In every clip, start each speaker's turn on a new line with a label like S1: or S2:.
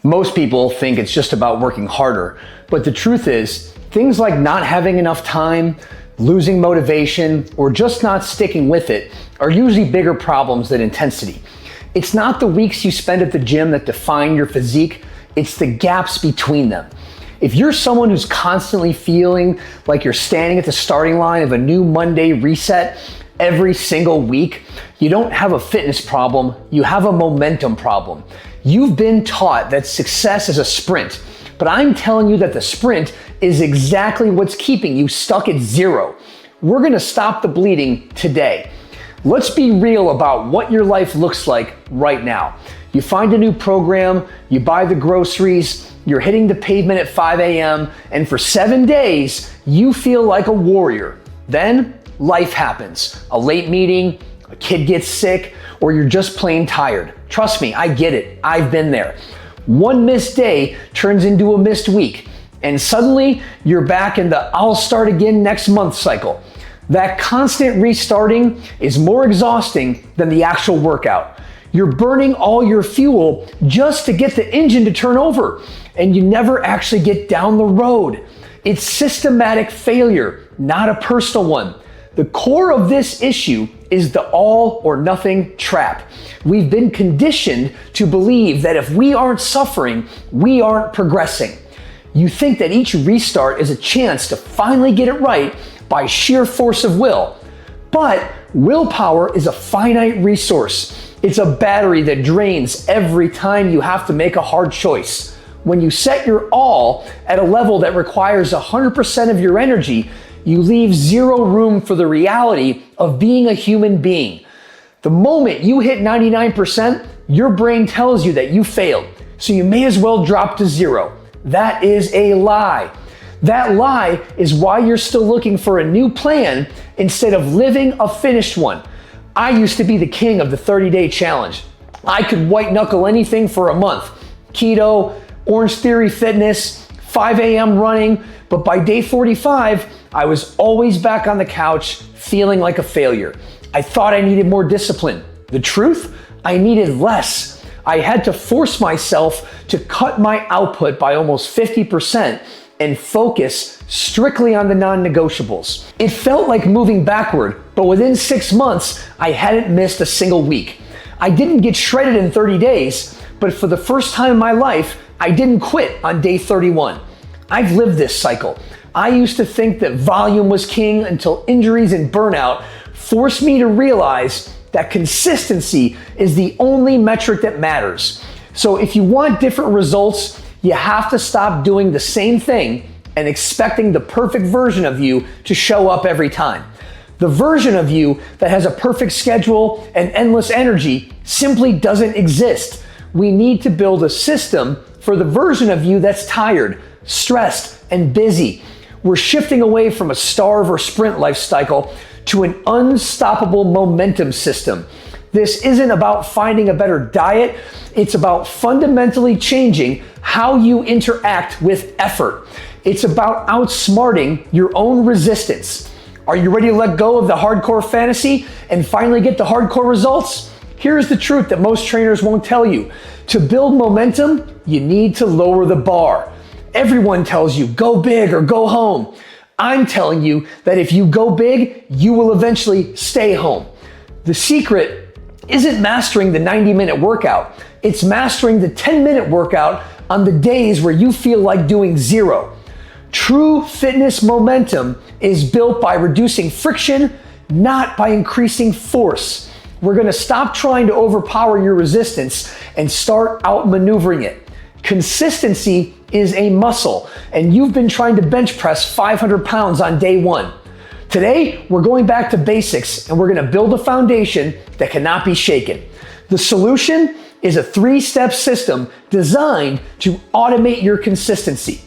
S1: Most people think it's just about working harder, but the truth is, things like not having enough time, losing motivation, or just not sticking with it are usually bigger problems than intensity. It's not the weeks you spend at the gym that define your physique, it's the gaps between them. If you're someone who's constantly feeling like you're standing at the starting line of a new Monday reset every single week, you don't have a fitness problem, you have a momentum problem. You've been taught that success is a sprint, but I'm telling you that the sprint is exactly what's keeping you stuck at zero. We're gonna stop the bleeding today. Let's be real about what your life looks like right now. You find a new program, you buy the groceries, you're hitting the pavement at 5 a.m., and for 7 days, you feel like a warrior. Then life happens. A late meeting, a kid gets sick, or you're just plain tired. Trust me, I get it. I've been there. One missed day turns into a missed week, and suddenly you're back in the I'll start again next month cycle. That constant restarting is more exhausting than the actual workout. You're burning all your fuel just to get the engine to turn over, and you never actually get down the road. It's systematic failure, not a personal one. The core of this issue is the all-or-nothing trap. We've been conditioned to believe that if we aren't suffering, we aren't progressing. You think that each restart is a chance to finally get it right by sheer force of will. But willpower is a finite resource. It's a battery that drains every time you have to make a hard choice. When you set your all at a level that requires 100% of your energy, you leave zero room for the reality of being a human being. The moment you hit 99%, your brain tells you that you failed, so you may as well drop to zero. That is a lie. That lie is why you're still looking for a new plan instead of living a finished one. I used to be the king of the 30-day challenge. I could white knuckle anything for a month. Keto, Orange Theory fitness, 5 a.m. running, but by day 45, I was always back on the couch feeling like a failure. I thought I needed more discipline. The truth? I needed less. I had to force myself to cut my output by almost 50% and focus strictly on the non-negotiables. It felt like moving backward, but within 6 months, I hadn't missed a single week. I didn't get shredded in 30 days, but for the first time in my life, I didn't quit on day 31. I've lived this cycle. I used to think that volume was king until injuries and burnout forced me to realize that consistency is the only metric that matters. So if you want different results, you have to stop doing the same thing and expecting the perfect version of you to show up every time. The version of you that has a perfect schedule and endless energy simply doesn't exist. We need to build a system for the version of you that's tired, stressed, and busy. We're shifting away from a starve or sprint life cycle to an unstoppable momentum system. This isn't about finding a better diet, it's about fundamentally changing how you interact with effort. It's about outsmarting your own resistance. Are you ready to let go of the hardcore fantasy and finally get the hardcore results? Here's the truth that most trainers won't tell you. To build momentum, you need to lower the bar. Everyone tells you, go big or go home. I'm telling you that if you go big, you will eventually stay home. The secret isn't mastering the 90-minute workout. It's mastering the 10-minute workout on the days where you feel like doing zero. True fitness momentum is built by reducing friction, not by increasing force. We're gonna stop trying to overpower your resistance and start outmaneuvering it. Consistency is a muscle, and you've been trying to bench press 500 pounds on day one. Today, we're going back to basics, and we're gonna build a foundation that cannot be shaken. The solution is a 3-step system designed to automate your consistency.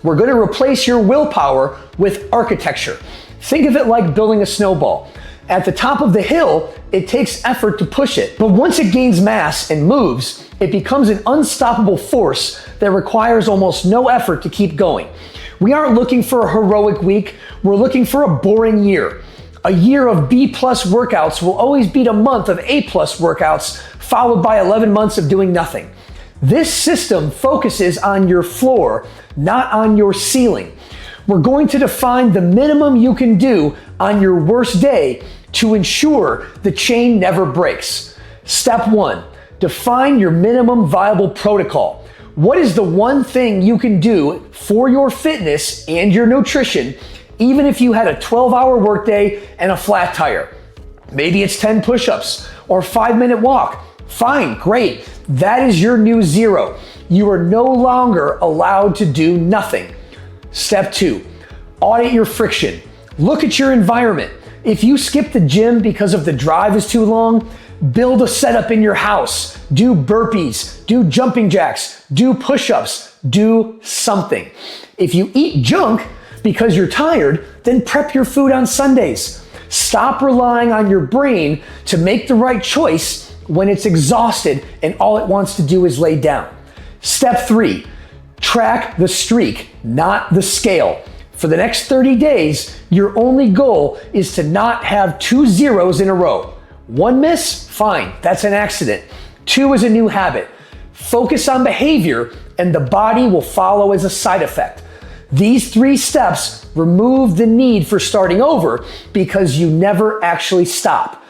S1: We're gonna replace your willpower with architecture. Think of it like building a snowball. At the top of the hill, it takes effort to push it, but once it gains mass and moves, it becomes an unstoppable force that requires almost no effort to keep going. We aren't looking for a heroic week, we're looking for a boring year. A year of B+ workouts will always beat a month of A+ workouts, followed by 11 months of doing nothing. This system focuses on your floor, not on your ceiling. We're going to define the minimum you can do on your worst day to ensure the chain never breaks. Step 1, define your minimum viable protocol. What is the one thing you can do for your fitness and your nutrition, even if you had a 12-hour workday and a flat tire? Maybe it's 10 push-ups or a 5-minute walk. Fine, great. That is your new zero. You are no longer allowed to do nothing. Step 2, audit your friction. Look at your environment. If you skip the gym because of the drive is too long, build a setup in your house. Do burpees, do jumping jacks, do push-ups, do something. If you eat junk because you're tired, then prep your food on Sundays. Stop relying on your brain to make the right choice when it's exhausted and all it wants to do is lay down. Step 3, track the streak, not the scale. For the next 30 days, your only goal is to not have 2 zeros in a row. 1 miss? Fine, that's an accident. 2 is a new habit. Focus on behavior and the body will follow as a side effect. These 3 steps remove the need for starting over because you never actually stop.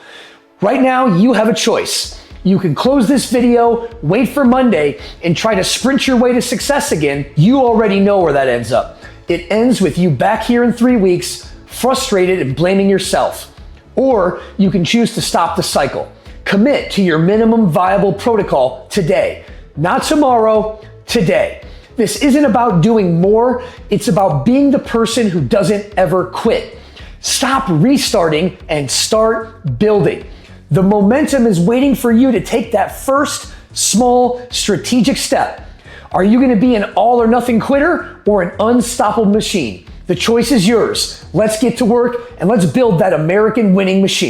S1: Right now, you have a choice. You can close this video, wait for Monday, and try to sprint your way to success again. You already know where that ends up. It ends with you back here in 3 weeks, frustrated and blaming yourself. Or you can choose to stop the cycle. Commit to your minimum viable protocol today. Not tomorrow, today. This isn't about doing more, it's about being the person who doesn't ever quit. Stop restarting and start building. The momentum is waiting for you to take that first, small, strategic step. Are you going to be an all-or-nothing quitter or an unstoppable machine? The choice is yours. Let's get to work and let's build that American winning machine.